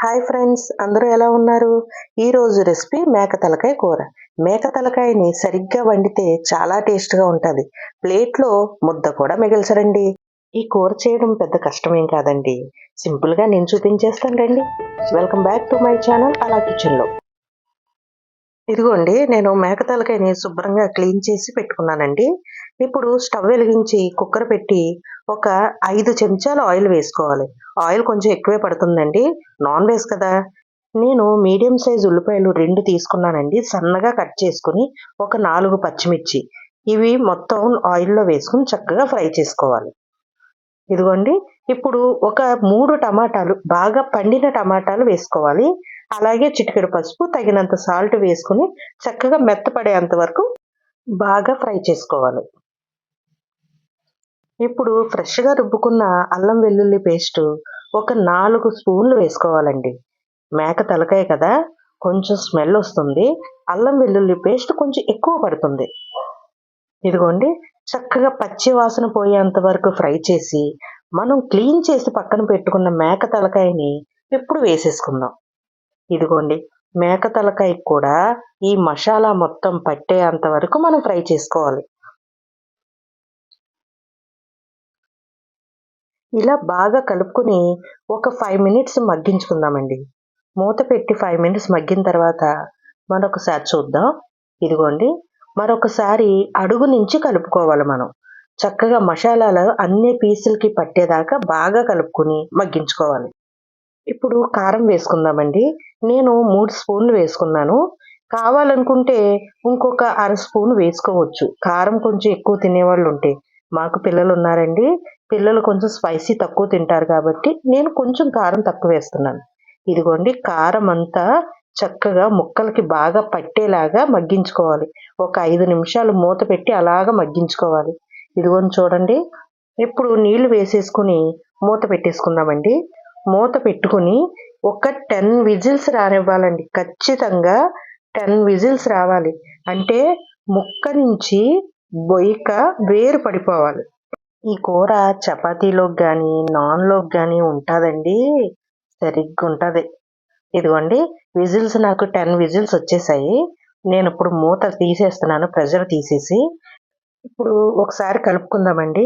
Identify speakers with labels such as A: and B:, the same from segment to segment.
A: Hi friends, అందరూ ఎలా ఉన్నారు? ఈరోజు రెసిపీ మేక తలకాయ కూర. మేక తలకాయని సరిగ్గా వండితే చాలా టేస్ట్‌గా ఉంటది. ప్లేట్‌లో ముద్ద కూడా మిగల్చరండి. ఈ కూర చేయడం పెద్ద కష్టమేం కాదండి. సింపుల్‌గా నేను చూపించేస్తాను రండి. Welcome back to my channel అలా కిచెన్‌లో. ఇదిగోండి, నేను మేక తలకాయని శుభ్రంగా క్లీన్ చేసి పెట్టుకున్నానండి. ఇప్పుడు స్టవ్ వెలిగించి కుక్కర్ పెట్టి ఒక 5 చెంచాలు ఆయిల్ వేసుకోవాలి. ఆయిల్ కొంచెం ఎక్కువే పడుతుందండి. నాన్ వెజ్ కదా! నేను మీడియం సైజ్ ఉల్లిపాయలు 2 తీసుకున్నానండి. సన్నగా కట్ చేసుకొని ఒక 4 పచ్చిమిర్చి ఇవి మొత్తం ఆయిల్‌లో వేసుకొని చక్కగా ఫ్రై చేసుకోవాలి. ఇదిగోండి, ఇప్పుడు ఒక 3 టమాటాలు బాగా పండిన టమాటాలు వేసుకోవాలి. అలాగే చిటికెడు పసుపు, తగినంత సాల్ట్ వేసుకొని చక్కగా మెత్తపడేంత వరకు బాగా ఫ్రై చేసుకోవాలి. ఇప్పుడు ఫ్రెష్‌గా రుబ్బుకున్న అల్లం వెల్లుల్లి పేస్టు ఒక 4 స్పూన్లు వేసుకోవాలండి. మేక తలకాయ కదా! కొంచెం స్మెల్ వస్తుంది. అల్లం వెల్లుల్లి పేస్ట్ కొంచెం ఎక్కువ పడుతుంది. ఇదిగోండి, చక్కగా పచ్చి వాసన పోయేంత వరకు ఫ్రై చేసి, మనం క్లీన్ చేసి పక్కన పెట్టుకున్న మేక తలకాయని ఇప్పుడు వేసేసుకుందాం. ఇదిగోండి, మేక తలకాయకి కూడా ఈ మసాలా మొత్తం పట్టేంత వరకు మనం ఫ్రై చేసుకోవాలి. ఇలా బాగా కలుపుకొని ఒక 5 మినిట్స్ మగ్గించుకుందామండి. మూత పెట్టి 5 మినిట్స్ మగ్గిన తర్వాత మరొకసారి చూద్దాం. ఇదిగోండి, మరొకసారి అడుగు నుంచి కలుపుకోవాలి మనం. చక్కగా మసాలాలు అన్ని పీసులకి పట్టేదాకా బాగా కలుపుకొని మగ్గించుకోవాలి. ఇప్పుడు కారం వేసుకుందామండి. నేను 3 స్పూన్లు వేసుకున్నాను. కావాలనుకుంటే ఇంకొక అర స్పూన్ వేసుకోవచ్చు. కారం కొంచెం ఎక్కువ తినేవాళ్ళుంటే. మాకు పిల్లలున్నారండి. పిల్లలు కొంచెం స్పైసీ తక్కువ తింటారు కాబట్టి నేను కొంచెం కారం తక్కువేస్తున్నాను. ఇదిగోండి, కారం అంతా చక్కగా ముక్కలకి బాగా పట్టేలాగా మగ్గించుకోవాలి. ఒక 5 నిమిషాలు మూత పెట్టి అలాగా మగ్గించుకోవాలి. ఇదిగోండి చూడండి. ఇప్పుడు నీళ్లు వేసేసుకొని మూత పెట్టేసుకుందామండి. మూత పెట్టుకొని ఒక 10 విజిల్స్ రానివ్వాలండి. ఖచ్చితంగా 10 విజిల్స్ రావాలి. అంటే ముక్క నుంచి బొయిక వేరు పడిపోవాలి. ఈ కూర చపాతీలోకి గానీ, నాన్‌లోకి గానీ ఉంటాదండి. సరిగ్గుంటది. ఇదిగోండి, విజిల్స్ నాకు 10 విజిల్స్ వచ్చేసాయి. నేనిప్పుడు మూత తీసేస్తున్నాను, ప్రెషర్ తీసేసి. ఇప్పుడు ఒకసారి కలుపుకుందామండి.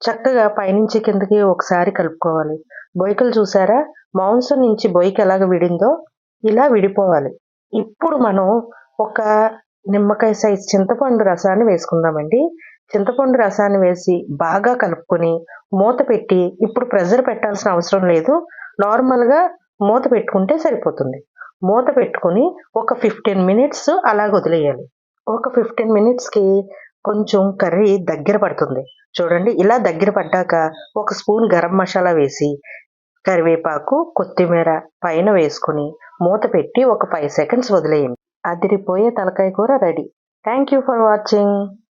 A: చక్కగా పైనుంచి కిందకి ఒకసారి కలుపుకోవాలి. బొయికలు చూసారా? మాంసం నుంచి బొయిక ఎలాగ విడిందో ఇలా విడిపోవాలి. ఇప్పుడు మనం ఒక నిమ్మకాయ సైజ్ చింతపండు రసాన్ని వేసుకుందామండి. చింతపండు రసాన్ని వేసి బాగా కలుపుకొని మూత పెట్టి, ఇప్పుడు ప్రెషర్ పెట్టాల్సిన అవసరం లేదు. నార్మల్‌గా మూత పెట్టుకుంటే సరిపోతుంది. మూత పెట్టుకొని ఒక 15 మినిట్స్ అలాగ వదిలేయాలి. ఒక 15 మినిట్స్‌కి కొంచెం కర్రీ దగ్గర పడుతుంది. చూడండి, ఇలా దగ్గర పడ్డాక ఒక స్పూన్ గరం మసాలా వేసి, కరివేపాకు, కొత్తిమీర పైన వేసుకొని మూత పెట్టి ఒక 5 సెకండ్స్ వదిలేయండి. అదిరిపోయే తలకాయ కూర ready. Thank you for watching.